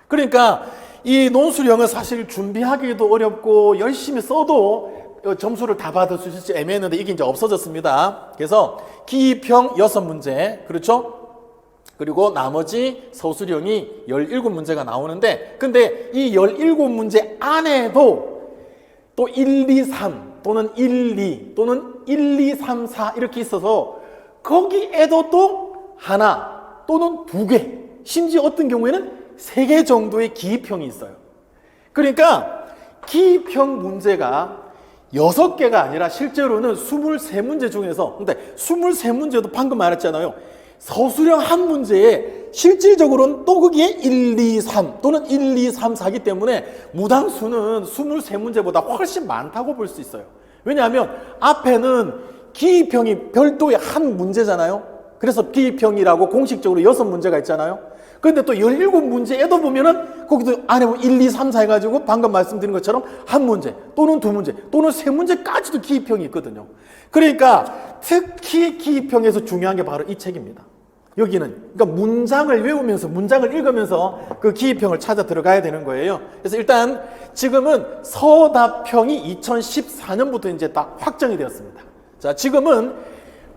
그러니까 이 논술형은 사실 준비하기도 어렵고 열심히 써도 점수를 다 받을 수 있을지 애매했는데 이게 이제 없어졌습니다. 그래서 기입형 6문제, 그렇죠? 그리고 나머지 서술형이 17문제가 나오는데, 근데 이 17문제 안에도 또 1, 2, 3 또는 1, 2 또는 1, 2, 3, 4 이렇게 있어서 거기에도 또 하나 또는 2개, 심지어 어떤 경우에는 3개 정도의 기입형이 있어요. 그러니까 기입형 문제가 6개가 아니라 실제로는 23문제 중에서, 근데 23문제도 방금 말했잖아요. 서술형 한 문제에 실질적으로는 또 거기에 1, 2, 3 또는 1, 2, 3, 4기 때문에 무당수는 23문제보다 훨씬 많다고 볼 수 있어요. 왜냐하면 앞에는 기입형이 별도의 한 문제잖아요. 그래서 기입형이라고 공식적으로 6문제가 있잖아요. 그런데 또 17문제에도 보면은 거기도 안에 1, 2, 3, 4 해가지고 방금 말씀드린 것처럼 한 문제 또는 2문제 또는 3문제까지도 기입형이 있거든요. 그러니까 특히 기입형에서 중요한 게 바로 이 책입니다. 여기는 그러니까 문장을 외우면서, 문장을 읽으면서 그 기입형을 찾아 들어가야 되는 거예요. 그래서 일단 지금은 서답형이 2014년부터 이제 딱 확정이 되었습니다. 자, 지금은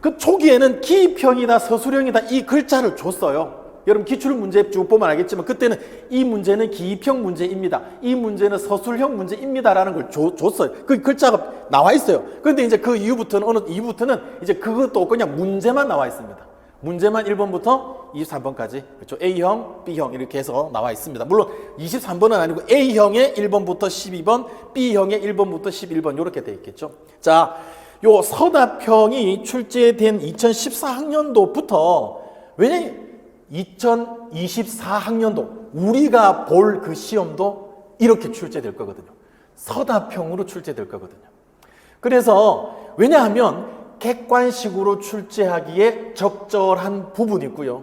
그 초기에는 기입형이다 서술형이다 이 글자를 줬어요. 여러분 기출 문제 쭉 보면 알겠지만 그때는 이 문제는 기입형 문제입니다. 이 문제는 서술형 문제입니다라는 걸 줬어요. 그 글자가 나와 있어요. 그런데 이제 그 이후부터는 어느 이후부터는 이제 그것도 그냥 문제만 나와 있습니다. 문제만 1번부터 23번까지, 그렇죠? A형, B형 이렇게 해서 나와 있습니다. 물론 23번은 아니고 A형의 1번부터 12번, B형의 1번부터 11번 이렇게 돼 있겠죠. 자, 요 서답형이 출제된 2014학년도부터, 왜냐 2024학년도 우리가 볼 그 시험도 이렇게 출제될 거거든요. 서답형으로 출제될 거거든요. 그래서 왜냐하면 객관식으로 출제하기에 적절한 부분이 있고요.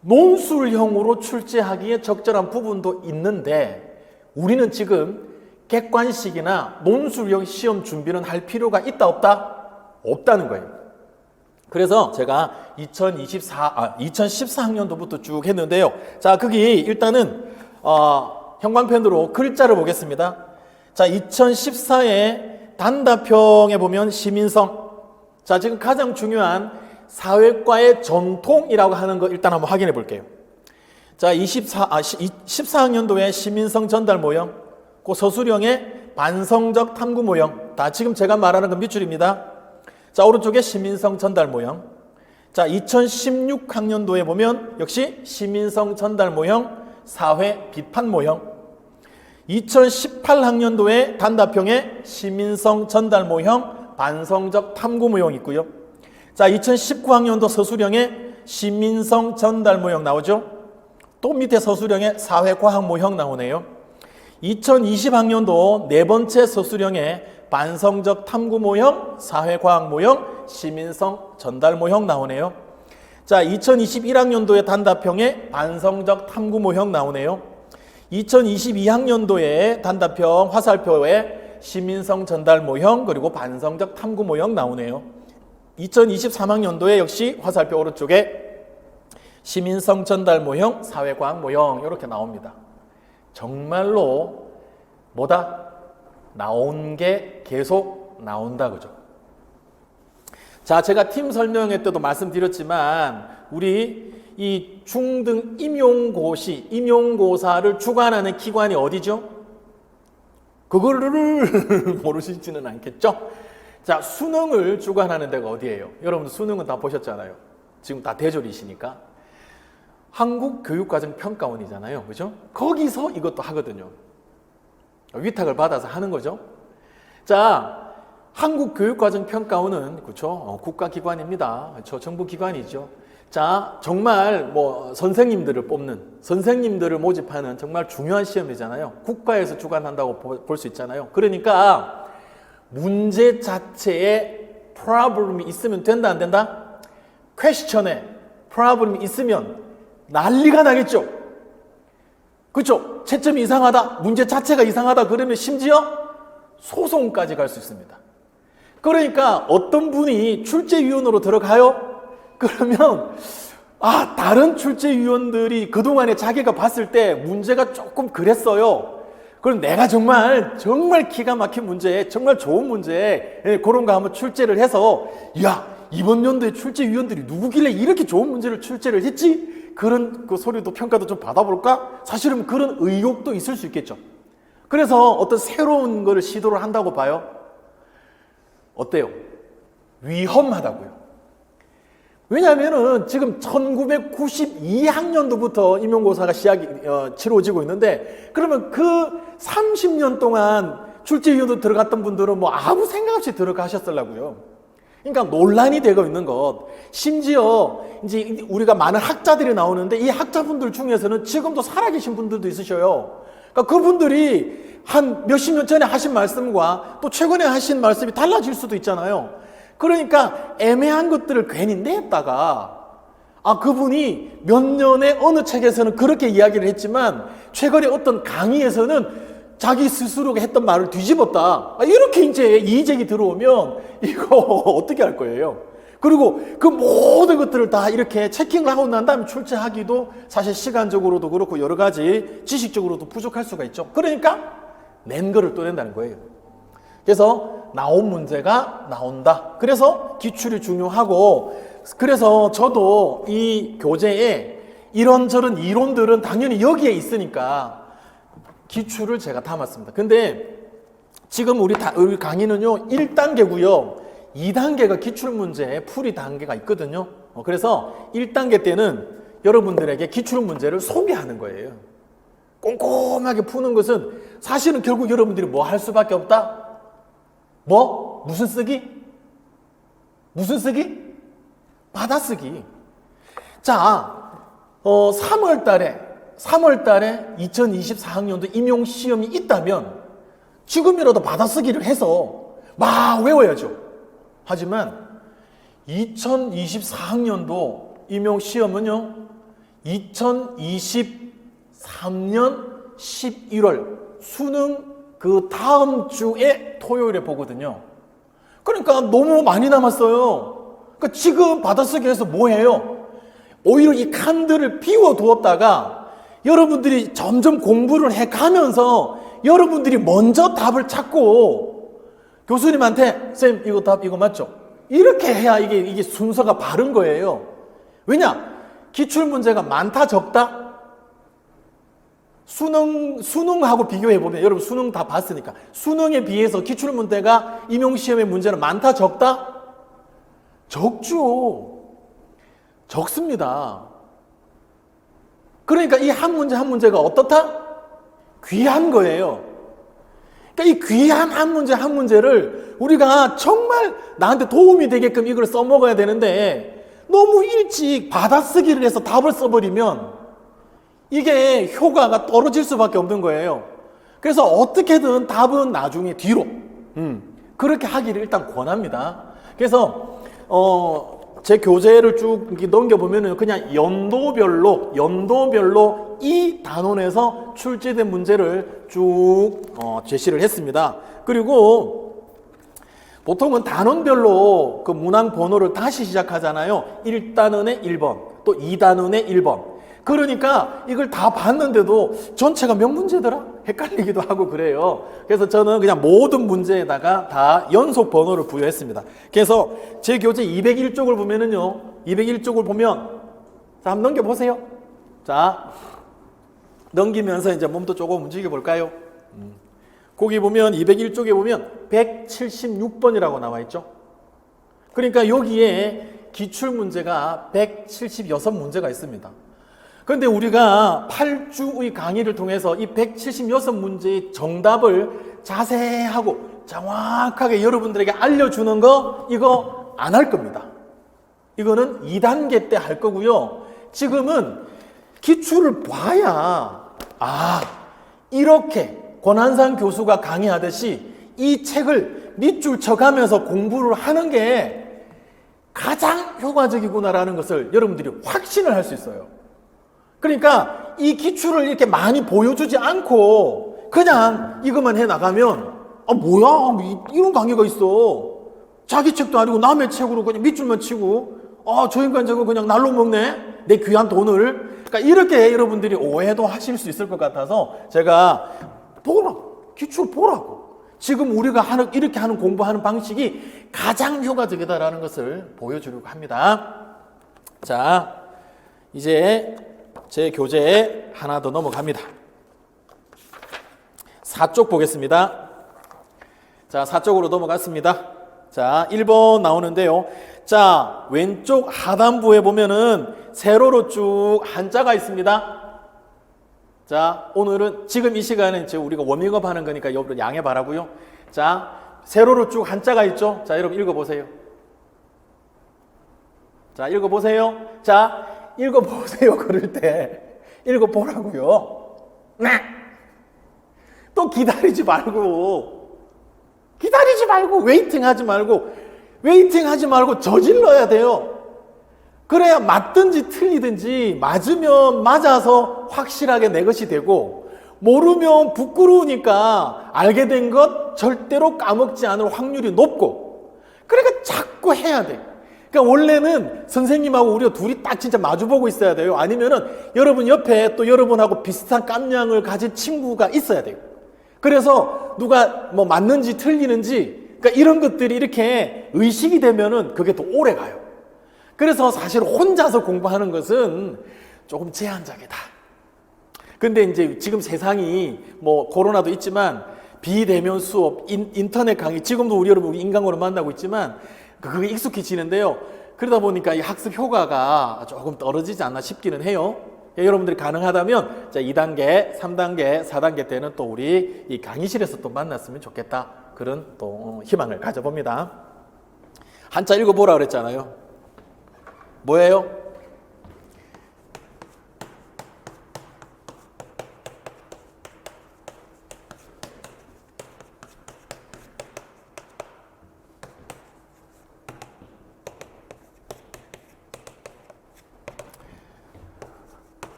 논술형으로 출제하기에 적절한 부분도 있는데 우리는 지금 객관식이나 논술형 시험 준비는 할 필요가 있다 없다? 없다는 거예요. 그래서 제가 2014학년도부터 쭉 했는데요. 자, 거기 일단은 형광펜으로 글자를 보겠습니다. 자, 2014의 단답형에 보면 시민성. 자, 지금 가장 중요한 사회과의 전통이라고 하는 거 일단 한번 확인해 볼게요. 자, 14학년도의 시민성 전달 모형, 그 서술형의 반성적 탐구 모형, 다 지금 제가 말하는 건 밑줄입니다. 자, 오른쪽에 시민성 전달 모형. 자, 2016학년도에 보면 역시 시민성 전달 모형, 사회 비판 모형. 2018학년도에 단답형의 시민성 전달 모형, 반성적 탐구 모형이 있고요. 자, 2019학년도 서술형의 시민성 전달 모형 나오죠. 또 밑에 서술형의 사회과학 모형 나오네요. 2020학년도 네 번째 서술형의 반성적 탐구 모형, 사회과학 모형, 시민성 전달 모형 나오네요. 자, 2021학년도의 단답형의 반성적 탐구 모형 나오네요. 2022학년도의 단답형 화살표에 시민성 전달 모형 그리고 반성적 탐구 모형 나오네요. 2023학년도에 역시 화살표 오른쪽에 시민성 전달 모형, 사회과학 모형 이렇게 나옵니다. 정말로 뭐다? 나온 게 계속 나온다, 그죠? 자, 제가 팀 설명회 때도 말씀드렸지만 우리 이 중등 임용고시, 임용고사를 주관하는 기관이 어디죠? 그거를 모르시지는 않겠죠? 자, 수능을 주관하는 데가 어디예요? 여러분 수능은 다 보셨잖아요. 지금 다 대졸이시니까. 한국교육과정평가원이잖아요. 그죠? 거기서 이것도 하거든요. 위탁을 받아서 하는 거죠. 자, 한국교육과정평가원은 그렇죠? 국가기관입니다. 그렇죠? 정부기관이죠. 자, 정말 뭐 선생님들을 뽑는, 선생님들을 모집하는 정말 중요한 시험이잖아요. 국가에서 주관한다고 볼 수 있잖아요. 그러니까 문제 자체에 problem이 있으면 된다, 안 된다? question에 problem이 있으면 난리가 나겠죠. 그렇죠? 채점이 이상하다, 문제 자체가 이상하다 그러면 심지어 소송까지 갈 수 있습니다. 그러니까 어떤 분이 출제위원으로 들어가요? 그러면 다른 출제위원들이 그동안에 자기가 봤을 때 문제가 조금 그랬어요. 그럼 내가 정말 기가 막힌 문제, 정말 좋은 문제 그런 거 한번 출제를 해서 이번 연도에 출제위원들이 누구길래 이렇게 좋은 문제를 출제를 했지? 그런 그 소리도 평가도 좀 받아볼까? 사실은 그런 의욕도 있을 수 있겠죠. 그래서 어떤 새로운 거를 시도를 한다고 봐요. 어때요? 위험하다고요. 왜냐하면은 지금 1992학년도부터 임용고사가 치러지고 있는데, 그러면 그 30년 동안 출제위원도 들어갔던 분들은 뭐 아무 생각 없이 들어가셨으려고요. 그러니까 논란이 되고 있는 것. 심지어 이제 우리가 많은 학자들이 나오는데 이 학자분들 중에서는 지금도 살아계신 분들도 있으셔요. 그러니까 그분들이 한 몇십 년 전에 하신 말씀과 또 최근에 하신 말씀이 달라질 수도 있잖아요. 그러니까 애매한 것들을 괜히 냈다가 그분이 몇 년에 어느 책에서는 그렇게 이야기를 했지만 최근에 어떤 강의에서는 자기 스스로가 했던 말을 뒤집었다. 이렇게 이제 이의제기 들어오면 이거 어떻게 할 거예요? 그리고 그 모든 것들을 다 이렇게 체킹을 하고 난 다음에 출제하기도 사실 시간적으로도 그렇고 여러 가지 지식적으로도 부족할 수가 있죠. 그러니까 낸 거를 또 낸다는 거예요. 그래서 나온 문제가 나온다. 그래서 기출이 중요하고, 그래서 저도 이 교재에 이런저런 이론들은 당연히 여기에 있으니까 기출을 제가 담았습니다. 근데 지금 우리 강의는요 1단계고요 2단계가 기출문제 풀이 단계가 있거든요. 그래서 1단계 때는 여러분들에게 기출문제를 소개하는 거예요. 꼼꼼하게 푸는 것은 사실은 결국 여러분들이 뭐 할 수밖에 없다? 무슨 쓰기? 무슨 쓰기? 받아쓰기. 자, 3월 달에 2024학년도 임용시험이 있다면 지금이라도 받아쓰기를 해서 막 외워야죠. 하지만 2024학년도 임용시험은요 2023년 11월 수능 그 다음 주에 토요일에 보거든요. 그러니까 너무 많이 남았어요. 그러니까 지금 받아쓰기 해서 뭐 해요? 오히려 이 칸들을 비워두었다가 여러분들이 점점 공부를 해가면서 여러분들이 먼저 답을 찾고 교수님한테 쌤 이거 답 이거 맞죠? 이렇게 해야 이게 순서가 바른 거예요. 왜냐? 기출문제가 많다 적다? 수능하고 비교해보면 여러분 수능 다 봤으니까 수능에 비해서 기출문제가 임용시험의 문제는 많다 적다? 적죠. 적습니다. 그러니까 이 한 문제 한 문제가 어떻다? 귀한 거예요. 그러니까 이 귀한 한 문제 한 문제를 우리가 정말 나한테 도움이 되게끔 이걸 써먹어야 되는데 너무 일찍 받아쓰기를 해서 답을 써버리면 이게 효과가 떨어질 수밖에 없는 거예요. 그래서 어떻게든 답은 나중에 뒤로 그렇게 하기를 일단 권합니다. 그래서 제 교재를 쭉 넘겨보면은 그냥 연도별로 이 단원에서 출제된 문제를 쭉 제시를 했습니다. 그리고 보통은 단원별로 그 문항 번호를 다시 시작하잖아요. 1단원에 1번, 또 2단원에 1번. 그러니까 이걸 다 봤는데도 전체가 몇 문제더라? 헷갈리기도 하고 그래요. 그래서 저는 그냥 모든 문제에다가 다 연속 번호를 부여했습니다. 그래서 제 교재 201쪽을 보면은요, 201쪽을 보면, 자, 한번 넘겨보세요. 자, 넘기면서 이제 몸도 조금 움직여 볼까요? 거기 보면 201쪽에 보면 176번이라고 나와 있죠. 그러니까 여기에 기출문제가 176문제가 있습니다. 그런데 우리가 8주의 강의를 통해서 이 176문제의 정답을 자세하고 정확하게 여러분들에게 알려주는 거 이거 안 할 겁니다. 이거는 2단계 때 할 거고요. 지금은 기출을 봐야 이렇게 권한상 교수가 강의하듯이 이 책을 밑줄 쳐가면서 공부를 하는 게 가장 효과적이구나라는 것을 여러분들이 확신을 할 수 있어요. 그러니까 이 기출을 이렇게 많이 보여주지 않고 그냥 이것만 해 나가면 뭐야 이런 강의가 있어. 자기 책도 아니고 남의 책으로 그냥 밑줄만 치고 저 인간 저거 그냥 날로 먹네 내 귀한 돈을. 그러니까 이렇게 여러분들이 오해도 하실 수 있을 것 같아서 제가 기출 보라고. 지금 우리가 이렇게 하는 공부하는 방식이 가장 효과적이다라는 것을 보여주려고 합니다. 자, 이제 제 교재에 하나 더 넘어갑니다. 4쪽 보겠습니다. 자, 4쪽으로 넘어갔습니다. 자, 1번 나오는데요. 자, 왼쪽 하단부에 보면은 세로로 쭉 한자가 있습니다. 자, 오늘은 지금 이 시간은 우리가 워밍업 하는 거니까 여러분 양해 바라고요. 자, 세로로 쭉 한자가 있죠. 자, 여러분 읽어보세요. 자, 읽어보세요. 자, 읽어보세요. 그럴 때 읽어보라고요. 또 기다리지 말고 웨이팅 하지 말고 저질러야 돼요. 그래야 맞든지 틀리든지 맞으면 맞아서 확실하게 내 것이 되고 모르면 부끄러우니까 알게 된 것 절대로 까먹지 않을 확률이 높고 그러니까 자꾸 해야 돼. 그러니까 원래는 선생님하고 우리가 둘이 딱 진짜 마주보고 있어야 돼요. 아니면은 여러분 옆에 또 여러분하고 비슷한 깜냥을 가진 친구가 있어야 돼요. 그래서 누가 뭐 맞는지 틀리는지 그러니까 이런 것들이 이렇게 의식이 되면은 그게 더 오래 가요. 그래서 사실 혼자서 공부하는 것은 조금 제한적이다. 근데 이제 지금 세상이 뭐 코로나도 있지만 비대면 수업, 인터넷 강의, 지금도 우리 여러분 인강으로 만나고 있지만 그게 익숙해지는데요. 그러다 보니까 이 학습 효과가 조금 떨어지지 않나 싶기는 해요. 여러분들이 가능하다면 2단계, 3단계, 4단계 때는 또 우리 이 강의실에서 또 만났으면 좋겠다. 그런 또 희망을 가져봅니다. 한자 읽어보라 그랬잖아요. 뭐예요?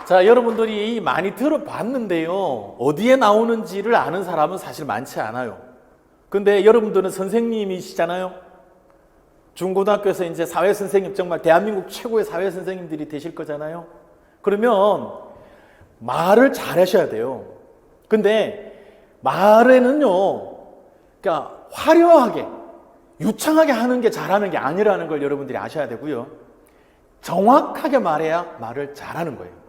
자, 여러분들이 많이 들어봤는데요. 어디에 나오는지를 아는 사람은 사실 많지 않아요. 근데 여러분들은 선생님이시잖아요. 중고등학교에서 이제 사회선생님, 정말 대한민국 최고의 사회선생님들이 되실 거잖아요. 그러면 말을 잘 하셔야 돼요. 근데 말에는요, 그러니까 화려하게, 유창하게 하는 게 잘하는 게 아니라는 걸 여러분들이 아셔야 되고요. 정확하게 말해야 말을 잘하는 거예요.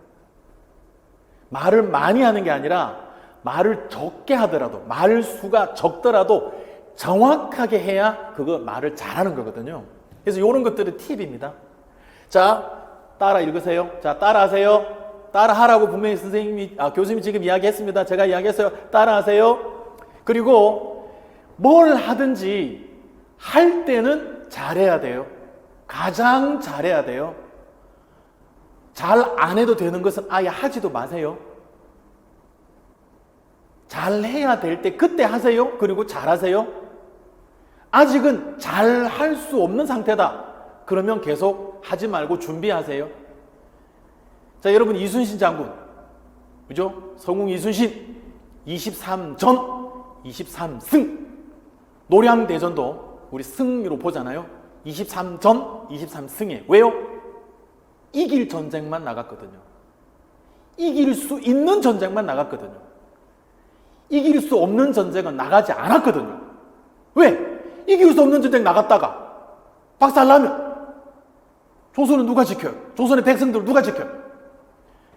말을 많이 하는 게 아니라 말을 적게 하더라도 말 수가 적더라도 정확하게 해야 그거 말을 잘하는 거거든요. 그래서 이런 것들은 팁입니다. 자, 따라 읽으세요. 자, 따라하세요. 따라하라고 분명히 교수님이 지금 이야기했습니다. 제가 이야기했어요. 따라하세요. 그리고 뭘 하든지 할 때는 잘해야 돼요. 가장 잘해야 돼요. 잘 안 해도 되는 것은 아예 하지도 마세요. 잘 해야 될 때 그때 하세요. 그리고 잘 하세요. 아직은 잘 할 수 없는 상태다. 그러면 계속 하지 말고 준비하세요. 자, 여러분 이순신 장군, 그죠? 성웅 이순신 23전, 23승. 노량대전도 우리 승으로 보잖아요. 23전, 23승에. 왜요? 이길 전쟁만 나갔거든요. 이길 수 있는 전쟁만 나갔거든요. 이길 수 없는 전쟁은 나가지 않았거든요. 왜? 이길 수 없는 전쟁 나갔다가 박살나면 조선은 누가 지켜요? 조선의 백성들을 누가 지켜요?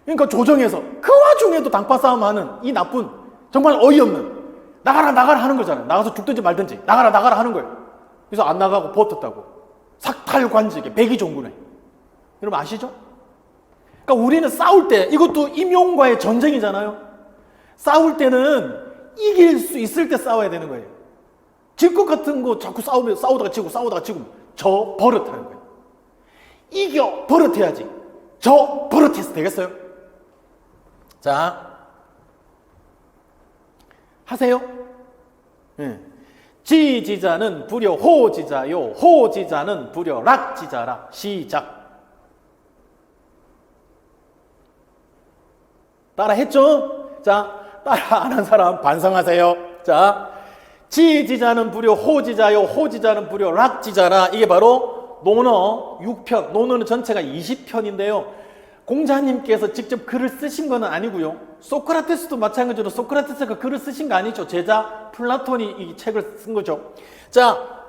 그러니까 조정에서 그 와중에도 당파 싸움하는 이 나쁜 정말 어이없는, 나가라 나가라 하는 거잖아요. 나가서 죽든지 말든지 나가라 나가라 하는 거예요. 그래서 안 나가고 버텼다고. 삭탈관직에 백의종군에. 여러분 아시죠? 그러니까 우리는 싸울 때, 이것도 임용과의 전쟁이잖아요. 싸울 때는 이길 수 있을 때 싸워야 되는 거예요. 질 것 같은 거 자꾸 싸우다가 지고 싸우다가 지고 저 버릇하는 거예요. 이겨 버릇해야지. 저 버릇해서 되겠어요? 자, 하세요. 지지자는 부려 호지자요, 호지자는 부려 락지자라. 시작. 따라 했죠? 자, 따라 안 한 사람 반성하세요. 자, 지지자는 부려 호지자요, 호지자는 부려 락지자라. 이게 바로 논어 6편, 논어는 전체가 20편인데요. 공자님께서 직접 글을 쓰신 건 아니고요. 소크라테스도 마찬가지로 소크라테스가 글을 쓰신 거 아니죠. 제자 플라톤이 이 책을 쓴 거죠. 자,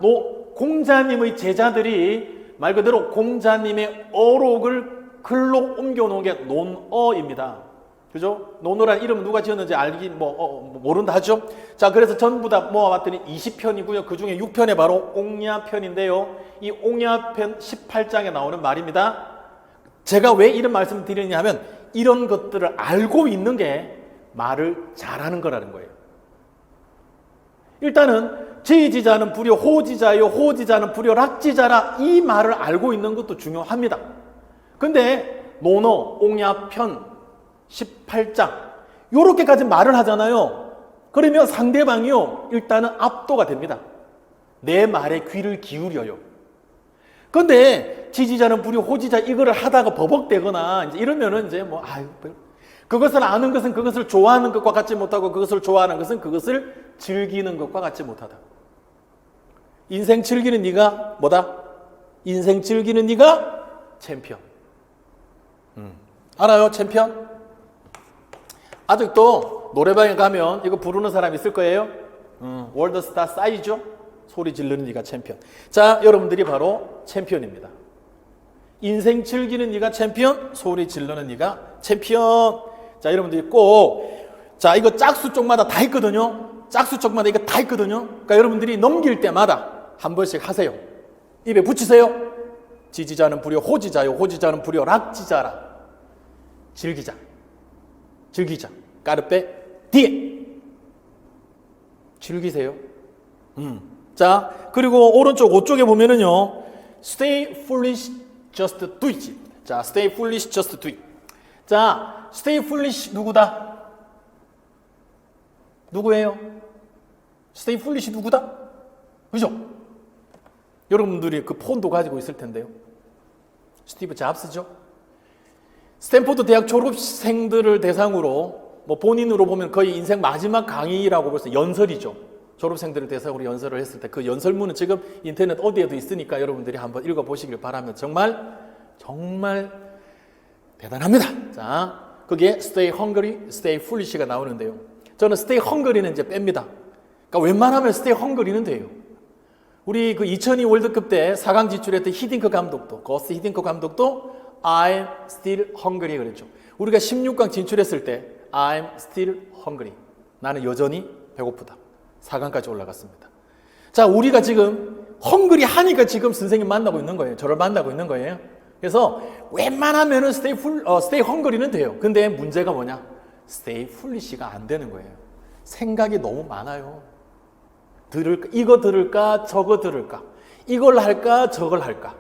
공자님의 제자들이 말 그대로 공자님의 어록을 글로 옮겨놓은 게 논어입니다. 그죠? 논어란 이름 누가 지었는지 알긴 모른다 하죠. 자, 그래서 전부 다 모아봤더니 20편이고요. 그 중에 6편에 바로 옹야편인데요. 이 옹야편 18장에 나오는 말입니다. 제가 왜 이런 말씀을 드리느냐 하면 이런 것들을 알고 있는 게 말을 잘하는 거라는 거예요. 일단은 지지자는 부려 호지자요, 호지자는 부려 락지자라. 이 말을 알고 있는 것도 중요합니다. 근데 논어, 옹야편 18장 요렇게까지 말을 하잖아요. 그러면 상대방이요 일단은 압도가 됩니다. 내 말에 귀를 기울여요. 근데 지지자는 부려 호지자 이거를 하다가 버벅대거나 이제 이러면은 이제 그것을 아는 것은 그것을 좋아하는 것과 같지 못하고 그것을 좋아하는 것은 그것을 즐기는 것과 같지 못하다. 인생 즐기는 네가 뭐다? 인생 즐기는 네가 챔피언. 알아요? 챔피언? 아직도 노래방에 가면 이거 부르는 사람 있을 거예요. 월드스타 싸이죠? 소리 지르는 네가 챔피언. 자, 여러분들이 바로 챔피언입니다. 인생 즐기는 네가 챔피언, 소리 지르는 네가 챔피언. 자, 여러분들이 꼭, 자, 이거 짝수 쪽마다 다 있거든요. 짝수 쪽마다 이거 다 있거든요. 그러니까 여러분들이 넘길 때마다 한 번씩 하세요. 입에 붙이세요. 지지자는 부려 호지자요, 호지자는 부려 락지자라. 즐기자. 즐기자. 까르페 디에. 즐기세요. 자, 그리고 오른쪽 5쪽에 보면은요. Stay foolish, just do it. 자, stay foolish, just do it. 자, stay foolish 누구다? 누구예요? stay foolish 누구다? 그죠? 여러분들이 그 폰도 가지고 있을 텐데요. 스티브 잡스죠? 스탠포드 대학 졸업생들을 대상으로 본인으로 보면 거의 인생 마지막 강의라고 벌써 연설이죠. 졸업생들을 대상으로 연설을 했을 때 그 연설문은 지금 인터넷 어디에도 있으니까 여러분들이 한번 읽어보시길 바라면 정말 대단합니다. 자, 거기에 stay hungry, stay foolish가 나오는데요. 저는 stay hungry는 이제 뺍니다. 그러니까 웬만하면 stay hungry는 돼요. 우리 그 2002 월드컵 때 4강 진출했던 히딩크 감독도, 거스 히딩크 감독도 I'm still hungry 그랬죠. 우리가 16강 진출했을 때 I'm still hungry. 나는 여전히 배고프다. 4강까지 올라갔습니다. 자, 우리가 지금 헝그리 하니까 지금 선생님 만나고 있는 거예요. 저를 만나고 있는 거예요. 그래서 웬만하면은 stay hungry는 돼요. 근데 문제가 뭐냐? stay foolish가 안 되는 거예요. 생각이 너무 많아요. 이거 들을까 저거 들을까, 이걸 할까 저걸 할까.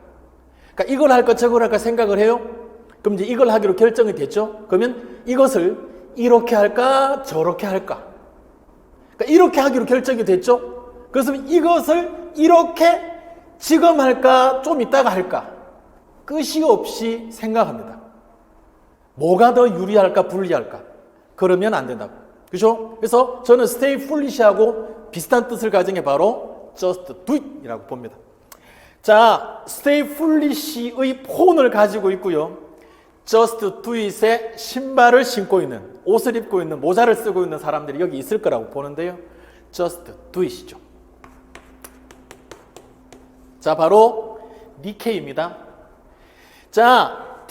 그러니까 이걸 할까 저걸 할까 생각을 해요. 그럼 이제 이걸 하기로 결정이 됐죠. 그러면 이것을 이렇게 할까 저렇게 할까. 그러니까 이렇게 하기로 결정이 됐죠. 그래서 이것을 이렇게 지금 할까 좀 이따가 할까 끝이 없이 생각합니다. 뭐가 더 유리할까 불리할까. 그러면 안 된다고. 그죠? 그래서 저는 stay foolish하고 비슷한 뜻을 가진 게 바로 just do it 이라고 봅니다. 자, stay foolish의 폰을 가지고 있고요. just do it의 신발을 신고 있는, 옷을 입고 있는, 모자를 쓰고 있는 사람들이 여기 있을 거라고 보는데요. just do it이죠. 자, 바로 DK입니다. 자,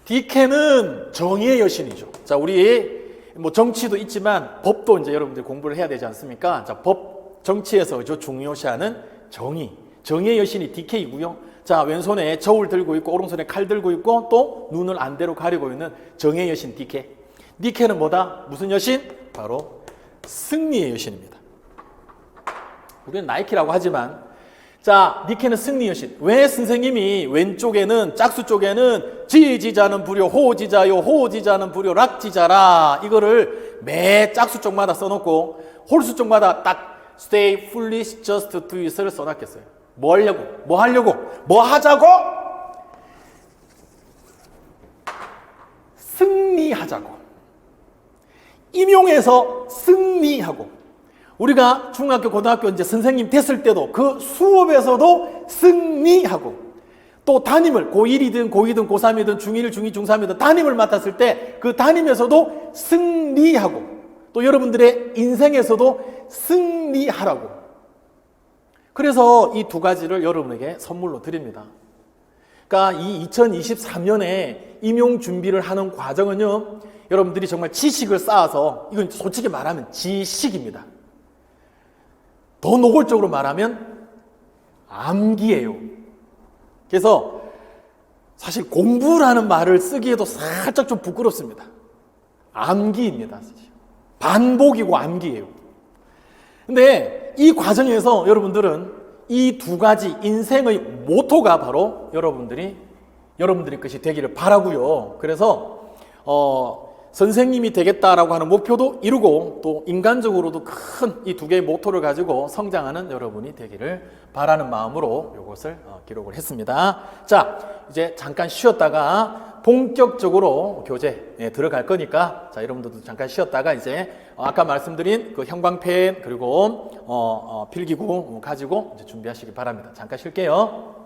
DK는 정의의 여신이죠. 자, 우리 뭐 정치도 있지만 법도 이제 여러분들이 공부를 해야 되지 않습니까? 자, 법, 정치에서 저 중요시하는 정의. 정의의 여신이 DK이고요. 자, 왼손에 저울 들고 있고 오른손에 칼 들고 있고 또 눈을 안대로 가리고 있는 정의의 여신 DK. DK는 뭐다? 무슨 여신? 바로 승리의 여신입니다. 우리는 나이키라고 하지만 자, 니케는 승리 여신. 왜 선생님이 왼쪽에는 짝수 쪽에는 지지자는 불효, 호지자요, 호지자는 불효, 락지자라 이거를 매 짝수 쪽마다 써놓고 홀수 쪽마다 딱 stay foolish just to it을 써놨겠어요. 뭐 하려고? 뭐 하려고? 뭐 하자고? 승리하자고. 임용해서 승리하고. 우리가 중학교, 고등학교 이제 선생님 됐을 때도 그 수업에서도 승리하고 또 담임을 고1이든 고2든 고3이든 중1, 중2, 중3이든 담임을 맡았을 때 그 담임에서도 승리하고 또 여러분들의 인생에서도 승리하라고. 그래서 이 두 가지를 여러분에게 선물로 드립니다. 그러니까 이 2023년에 임용 준비를 하는 과정은요, 여러분들이 정말 지식을 쌓아서, 이건 솔직히 말하면 지식입니다. 더 노골적으로 말하면 암기예요. 그래서 사실 공부라는 말을 쓰기에도 살짝 좀 부끄럽습니다. 암기입니다. 반복이고 암기예요. 근데 이 과정에서 여러분들은 이 두 가지 인생의 모토가 바로 여러분들의 것이 되기를 바라고요. 그래서 선생님이 되겠다라고 하는 목표도 이루고 또 인간적으로도 큰 이 두 개의 모토를 가지고 성장하는 여러분이 되기를 바라는 마음으로 이것을 기록을 했습니다. 자, 이제 잠깐 쉬었다가 본격적으로 교재에 들어갈 거니까 자, 여러분들도 잠깐 쉬었다가 이제 아까 말씀드린 그 형광펜 그리고 필기구 가지고 이제 준비하시기 바랍니다. 잠깐 쉴게요.